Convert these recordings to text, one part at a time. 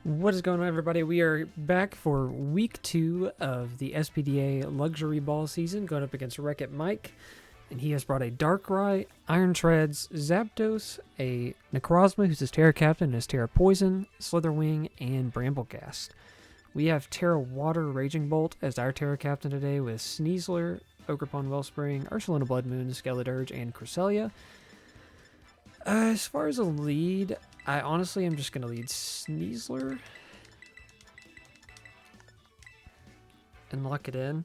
What is going on, everybody? We are back for week 2 of the SPDA Luxuryball season, going up against Wreck-It Mike, and he has brought a Darkrai, Iron Treads, Zapdos, a Necrozma, who's his Terra Captain, and his Terra Poison, Slitherwing, and Bramblegast. We have Terra Water Raging Bolt as our Terra Captain today with Sneasler, Ogerpon Wellspring, Ursaluna Blood Moon, Skeledirge, and Cresselia. As far as a lead, I honestly am just going to lead Sneasler and lock it in.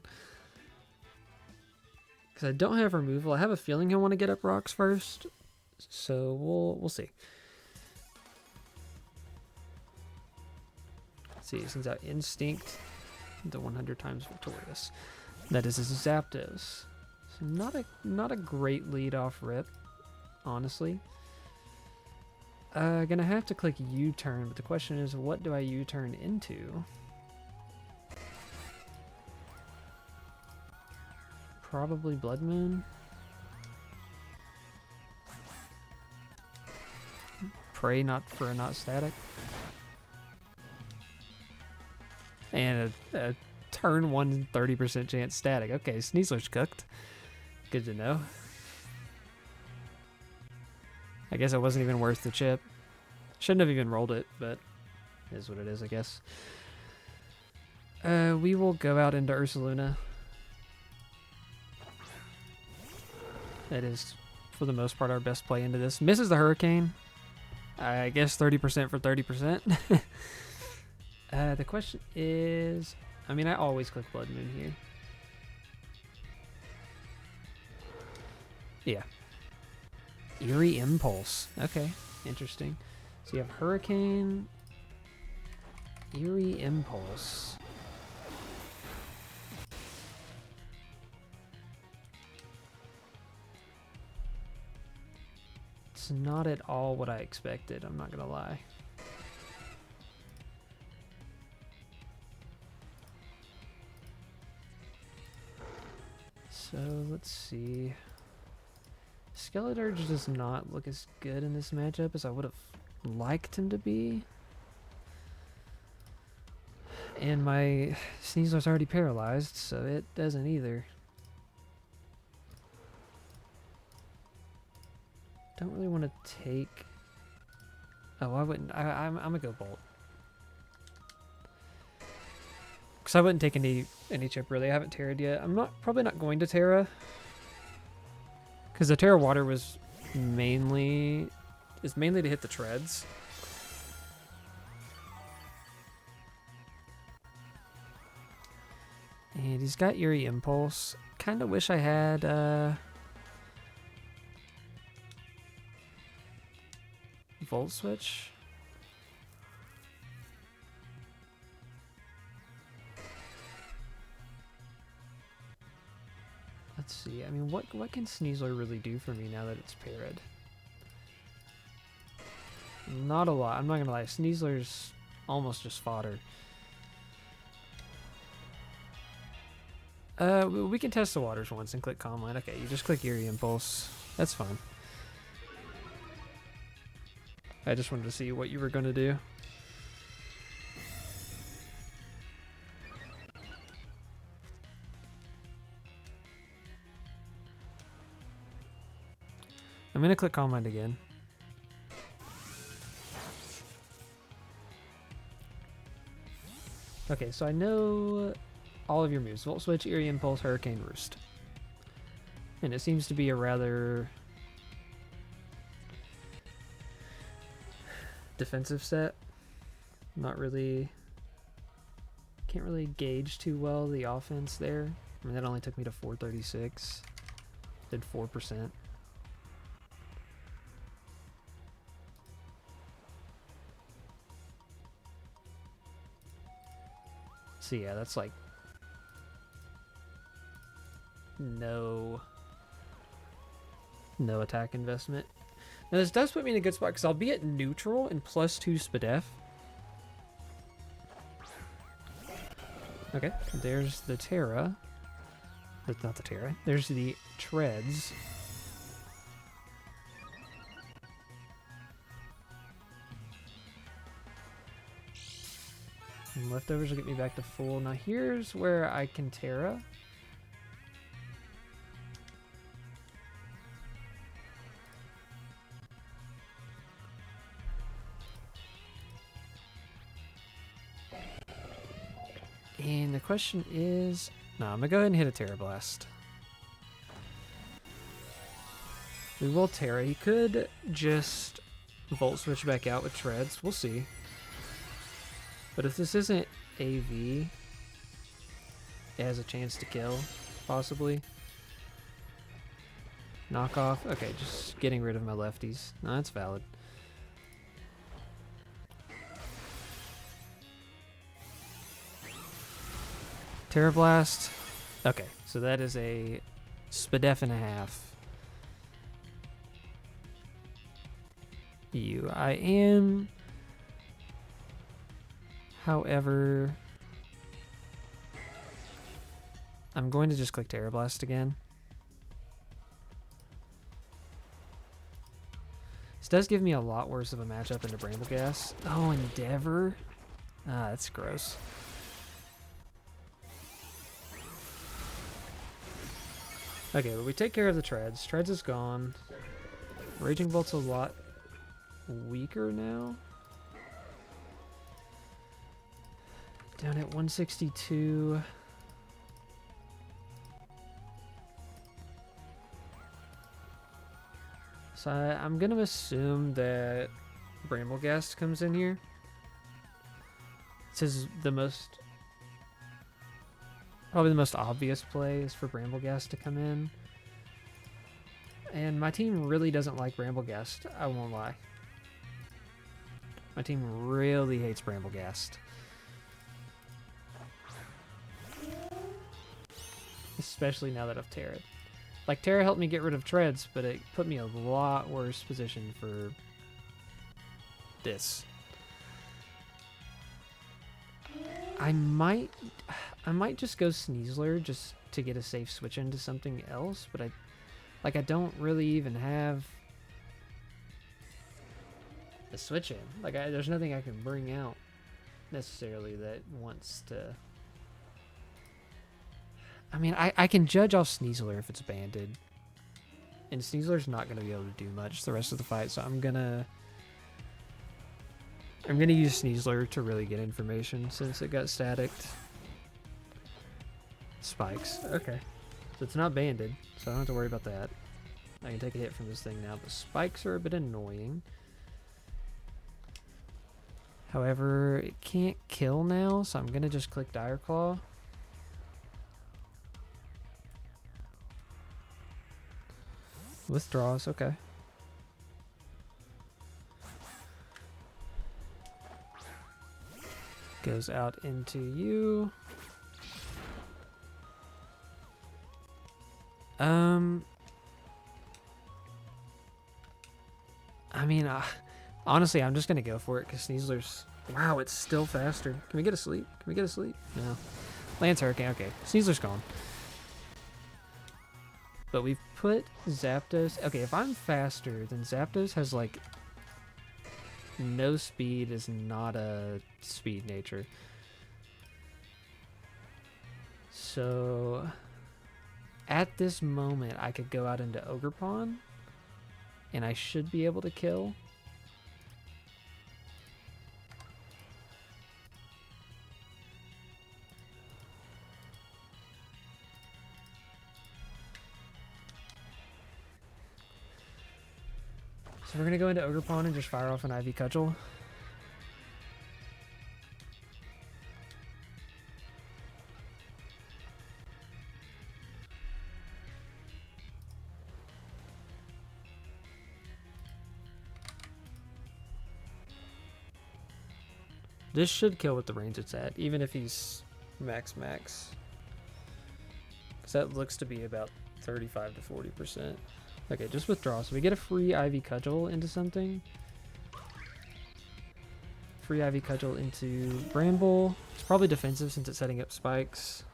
Because I don't have removal. I have a feeling he'll want to get up rocks first. So we'll see. Let's see, sends out Instinct, the 100 times Victorious. That is his Zapdos. So not a great lead off rip, honestly. Gonna have to click U-turn, but the question is, what do I U-turn into? Probably Blood Moon. Pray not for a not static. And a turn 1 30% chance static. Okay, Sneasler's cooked. Good to know. I guess it wasn't even worth the chip. Shouldn't have even rolled it, but it is what it is, I guess. We will go out into Ursaluna. That is, for the most part, our best play into this. Misses the Hurricane. I guess 30% for 30%. The question is... I mean, I always click Blood Moon here. Yeah. EERIE Impulse. Okay, interesting. So you have Hurricane, EERIE Impulse. It's not at all what I expected, I'm not gonna lie. So let's see. Skeledirge does not look as good in this matchup as I would have liked him to be. And my Sneasler's already paralyzed, so it doesn't either. Don't really want to take... Oh, I wouldn't. I'm gonna go Bolt. Because I wouldn't take any chip, really. I haven't Terra'd yet. I'm probably not going to Terra. Because the Terra Water was mainly to hit the treads. And he's got EERIE Impulse. Kind of wish I had Volt Switch. Let's see. I mean, what can Sneasler really do for me now that it's parried? Not a lot. I'm not gonna lie. Sneasler's almost just fodder. We can test the waters once and click Calm Line. Okay, you just click EERIE Impulse. That's fine. I just wanted to see what you were gonna do. I'm gonna click Calm Mind again. Okay, so I know all of your moves. Volt Switch, EERIE Impulse, Hurricane, Roost. And it seems to be a rather defensive set. Not really... Can't really gauge too well the offense there. I mean, that only took me to 436. Did 4%. So yeah, that's like no attack investment. Now this does put me in a good spot because I'll be at neutral and +2 SPDF. Okay, there's the Terra. That's not the Terra. There's the Treads. And leftovers will get me back to full. Now here's where I can Terra. And the question is, no, I'm gonna go ahead and hit a Terra Blast. We will Terra. He could just Volt Switch back out with Treads. We'll see. But if this isn't AV, it has a chance to kill, possibly. Knock off. Okay, just getting rid of my lefties. No, that's valid. Terra Blast. Okay, so that is a SPDF and a half. I am, however, I'm going to just click Terra Blast again. This does give me a lot worse of a matchup into Brambleghast. Oh, Endeavor. Ah, that's gross. Okay, but we take care of the Treads. Treads is gone. Raging Bolt's a lot weaker now. Down at 162. So I'm going to assume that Brambleghast comes in here. This is probably the most obvious play is for Brambleghast to come in. And my team really doesn't like Brambleghast, I won't lie. My team really hates Brambleghast. Especially now that I've Terra'd. Like, Terra helped me get rid of Treads, but it put me in a lot worse position for this. I might just go Sneasler just to get a safe switch into something else, but I don't really even have a switch in. Like, there's nothing I can bring out necessarily that wants to. I mean, I can judge off Sneasler if it's banded. And Sneasler's not going to be able to do much the rest of the fight, so I'm gonna use Sneasler to really get information since it got staticked. Spikes. Okay. So it's not banded, so I don't have to worry about that. I can take a hit from this thing now. The spikes are a bit annoying. However, it can't kill now, so I'm going to just click Dire Claw. Withdraws, okay. Goes out into you. I mean, honestly, I'm just gonna go for it because Sneasler's. Wow, it's still faster. Can we get a sleep? Can we get a sleep? No. Lance Hurricane. Okay, Sneasler's gone. But we've put ZAPDOS. Okay, if I'm faster, then ZAPDOS has like no speed, is not a speed nature. So at this moment, I could go out into Ogerpon, and I should be able to kill. So we're going to go into Ogerpon and just fire off an Ivy Cudgel. This should kill with the range it's at, even if he's max. Because that looks to be about 35 to 40%. Okay, just withdraw. So we get a free Ivy Cudgel into something. Free Ivy Cudgel into Bramble. It's probably defensive since it's setting up spikes.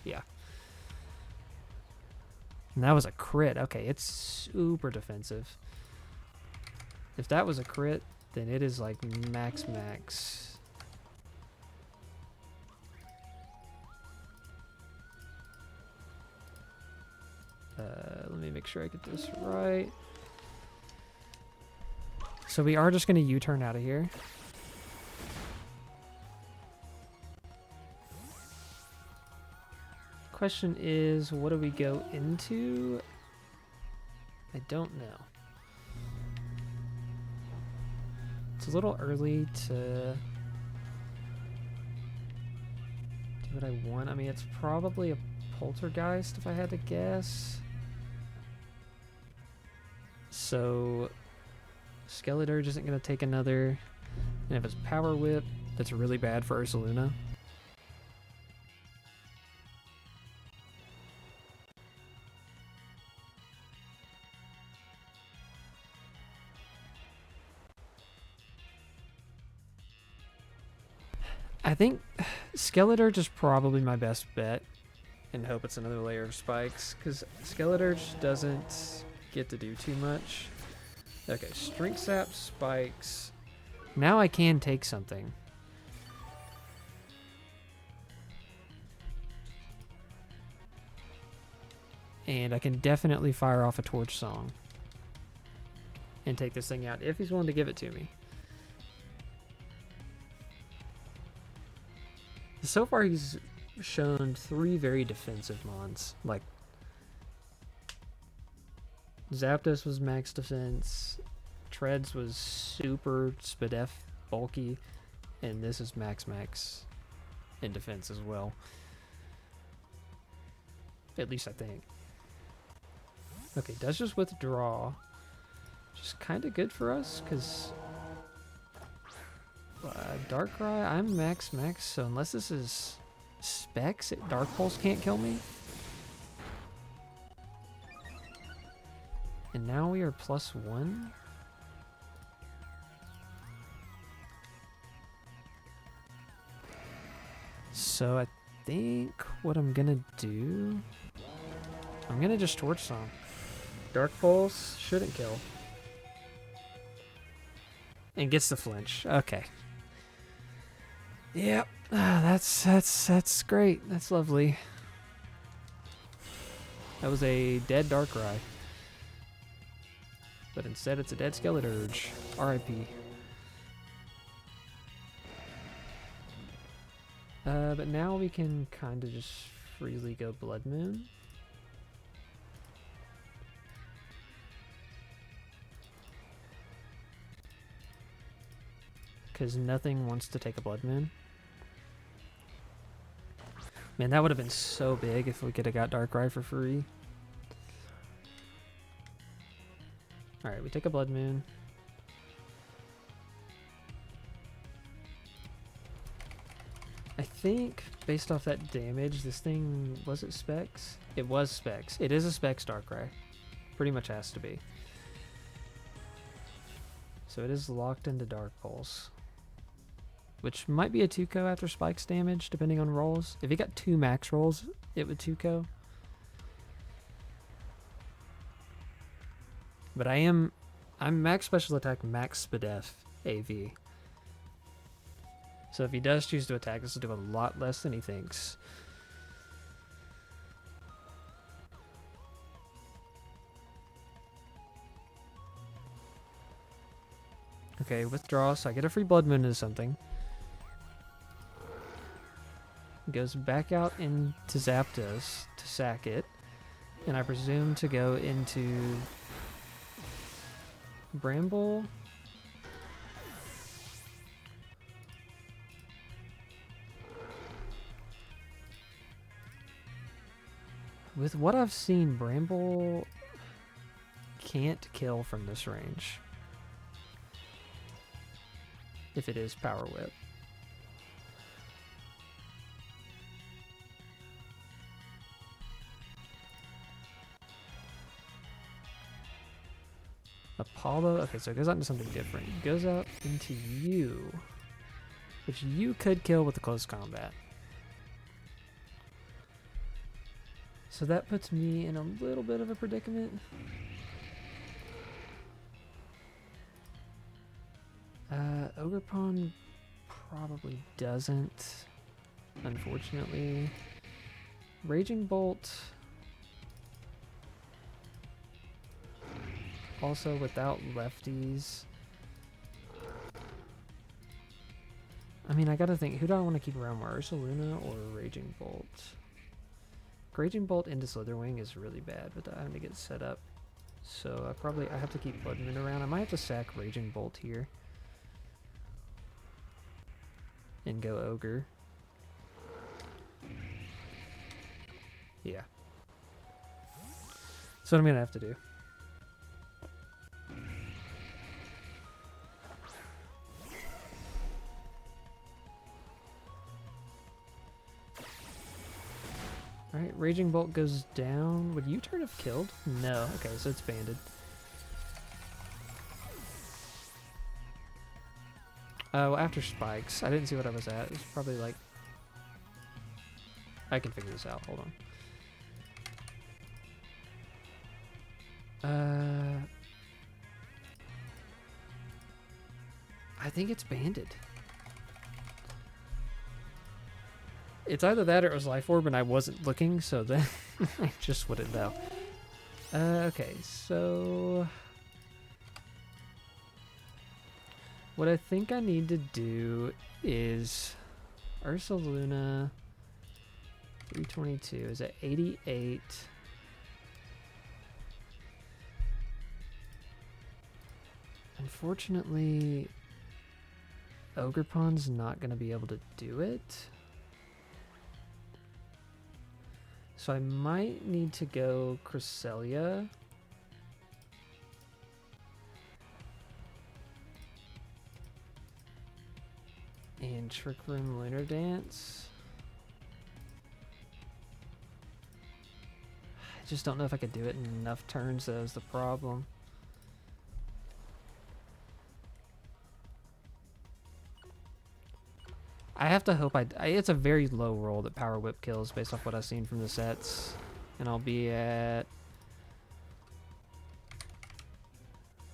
Yeah. And that was a crit. Okay, it's super defensive. If that was a crit, then it is like max. Let me make sure I get this right. So we are just going to U-turn out of here. Question is, what do we go into? I don't know. It's a little early to do what I want. I mean, it's probably a poltergeist if I had to guess. So Skeleturge isn't going to take another. And if it's Power Whip, that's really bad for Ursaluna. I think Skeleturge is probably my best bet, and hope it's another layer of spikes, because Skeleturge doesn't get to do too much. Okay, Strength Sap, spikes. Now I can take something. And I can definitely fire off a Torch Song and take this thing out if he's willing to give it to me. So far, he's shown 3 very defensive mons. Like, ZAPDOS was max defense, Treads was super SPDF bulky, and this is max in defense as well. At least I think. Okay, does just withdraw. Which is kind of good for us, because Darkrai, I'm max, so unless this is Specs, Dark Pulse can't kill me. And now we are +1. So I think what I'm gonna do, I'm gonna just Torch Song. Dark Pulse shouldn't kill. And gets the flinch. Okay. Yep. That's great. That's lovely. That was a dead Darkrai. But instead it's a dead Skeleturge. RIP. But now we can kind of just freely go Blood Moon. Because nothing wants to take a Blood Moon. Man, that would have been so big if we could have got Darkrai for free. Alright, we take a Blood Moon. I think, based off that damage, this thing, was it Specs? It was Specs. It is a Specs Darkrai. Pretty much has to be. So it is locked into Dark Pulse. Which might be a 2-ko after Spike's damage, depending on rolls. If he got 2 max rolls, it would 2-ko. But I'm max special attack, max SPDF AV. So if he does choose to attack, this will do a lot less than he thinks. Okay, withdraw, so I get a free Blood Moon into something. Goes back out into ZAPDOS to sack it. And I presume to go into Bramble. With what I've seen, Bramble can't kill from this range. If it is Power Whip. Apollo, okay, so it goes out into something different. It goes out into you, which you could kill with the close combat. So that puts me in a little bit of a predicament. Ogre probably doesn't, unfortunately. Raging Bolt, also without lefties. I mean, I gotta think, who do I want to keep around more, Ursaluna or Raging Bolt? Raging Bolt into Slitherwing is really bad without having to get set up. So I have to keep Bloodmoon around. I might have to sack Raging Bolt here. And go Ogre. Yeah. That's what I'm gonna have to do. Alright, Raging Bolt goes down. Would U-turn have killed? No. Okay, so it's banded. Oh, after spikes. I didn't see what I was at. It's probably like... I can figure this out. Hold on. I think it's banded. It's either that or it was Life Orb and I wasn't looking, so then I just wouldn't know. Okay, so... what I think I need to do is Ursaluna 322 is at 88. Unfortunately, Ogrepon's not going to be able to do it. So I might need to go Cresselia. And Trick Room Lunar Dance. I just don't know if I could do it in enough turns, that was the problem. I have to hope it's a very low roll that Power Whip kills based off what I've seen from the sets. And I'll be at...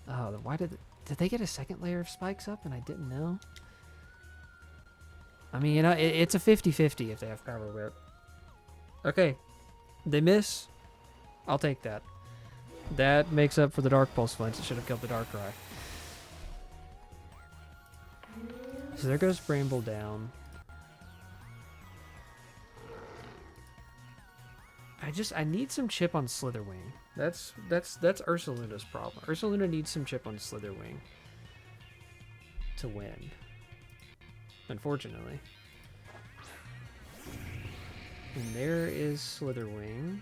oh, why did they get a second layer of spikes up and I didn't know? I mean, you know, it's a 50-50 if they have Power Whip. Okay. They miss. I'll take that. That makes up for the Dark Pulse flinch. It should have killed the Darkrai. So there goes Bramble down. I need some chip on Slitherwing. That's Ursaluna's problem. Ursaluna needs some chip on Slitherwing to win. Unfortunately. And there is Slitherwing.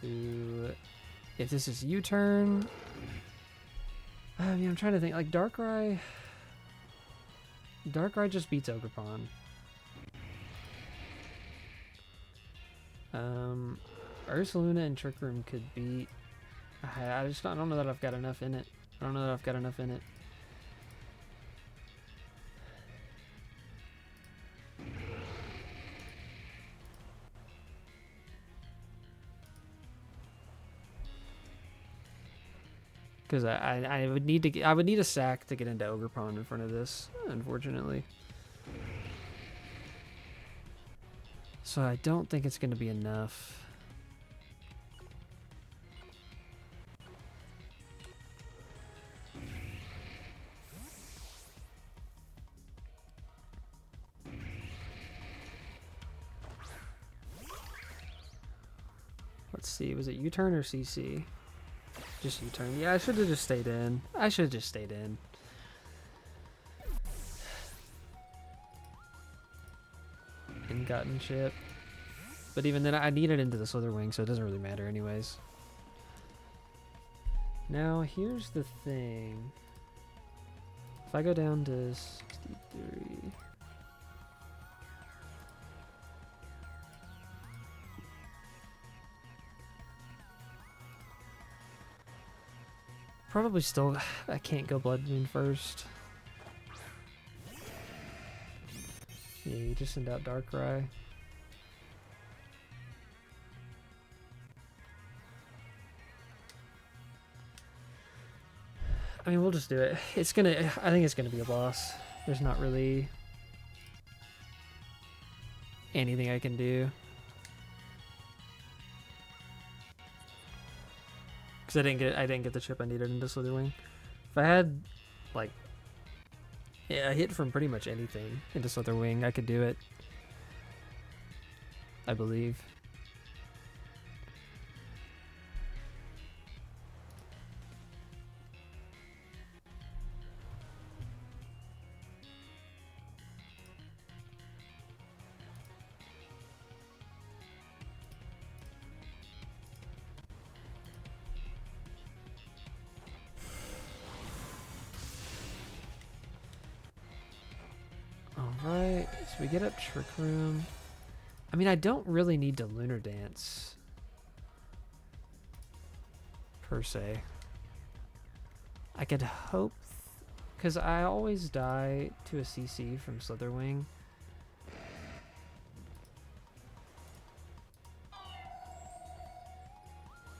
Who, if this is U-turn, I mean, I'm trying to think, like Darkrai just beats Ogerpon. Ursaluna and Trick Room could beat. I don't know that I've got enough in it. Because I would need a sack to get into Ogerpon in front of this, unfortunately. So I don't think it's going to be enough. Let's see, was it U-turn or CC? Just U-turn. Yeah, I should have just stayed in. And gotten chip. But even then, I need it into the Slitherwing, so it doesn't really matter anyways. Now, here's the thing. If I go down to 63... probably still, I can't go Blood Moon first. Yeah, you just send out Darkrai. I mean, we'll just do it. I think it's gonna be a loss. There's not really anything I can do. Because I didn't get the chip I needed into Slitherwing. If I had, like, yeah, a hit from pretty much anything into Slitherwing, I could do it. I believe. Alright, so we get up Trick Room. I mean, I don't really need to Lunar Dance, per se. I could hope, because I always die to a CC from Slitherwing.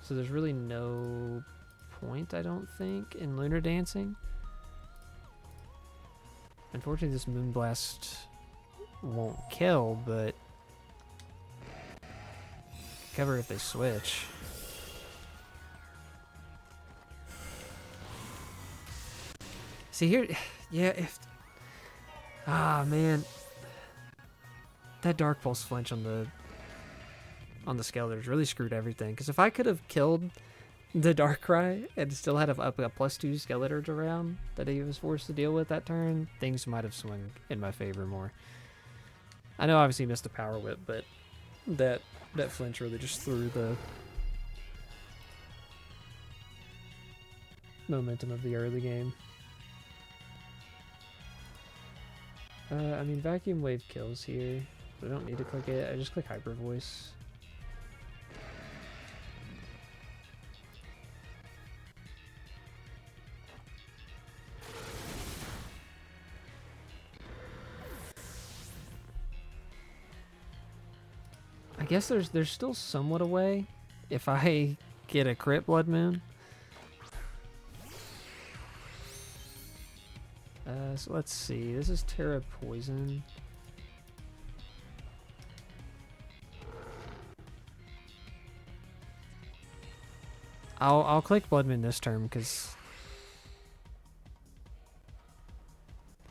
So there's really no point, I don't think, in Lunar Dancing. Unfortunately, this Moonblast won't kill, but cover if they switch. See here, yeah, man. That Dark Pulse flinch on the Skeletors really screwed everything. Because if I could have killed the Darkrai and still had a +2 Skeletors around that he was forced to deal with that turn, things might have swung in my favor more. I know obviously he missed the Power Whip, but that flinch really just threw the momentum of the early game. I mean, Vacuum Wave kills here, but I don't need to click it. I just click Hyper Voice. I guess there's still somewhat a way if I get a crit Blood Moon. So let's see. This is Terra Poison. I'll click Blood Moon this turn because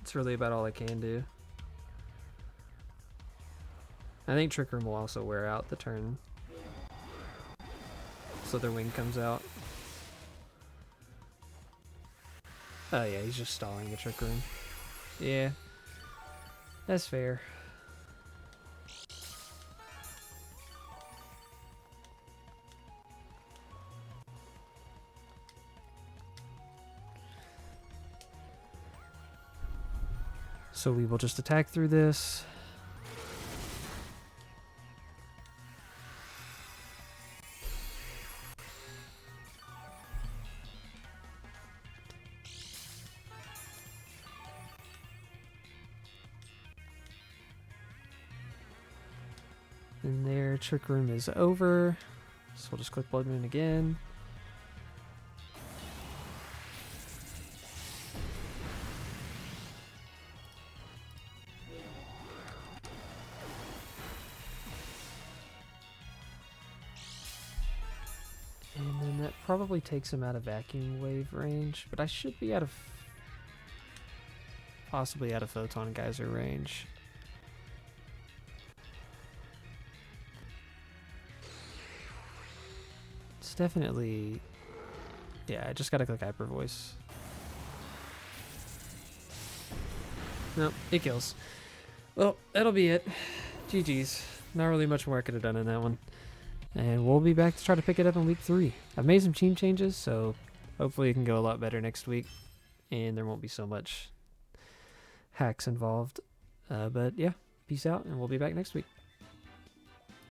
it's really about all I can do. I think Trick Room will also wear out the turn Slitherwing comes out. Oh yeah, he's just stalling the Trick Room. Yeah, that's fair. So we will just attack through this. And their Trick Room is over. So we'll just click Blood Moon again. And then that probably takes him out of Vacuum Wave range, but I should be out of... possibly out of Photon Geyser range. It's definitely... yeah, I just gotta click Hyper Voice. Nope, it kills. Well, that'll be it. GG's. Not really much more I could have done in that one. And we'll be back to try to pick it up in week 3. I've made some team changes, so hopefully it can go a lot better next week. And there won't be so much hacks involved. But yeah, peace out, and we'll be back next week.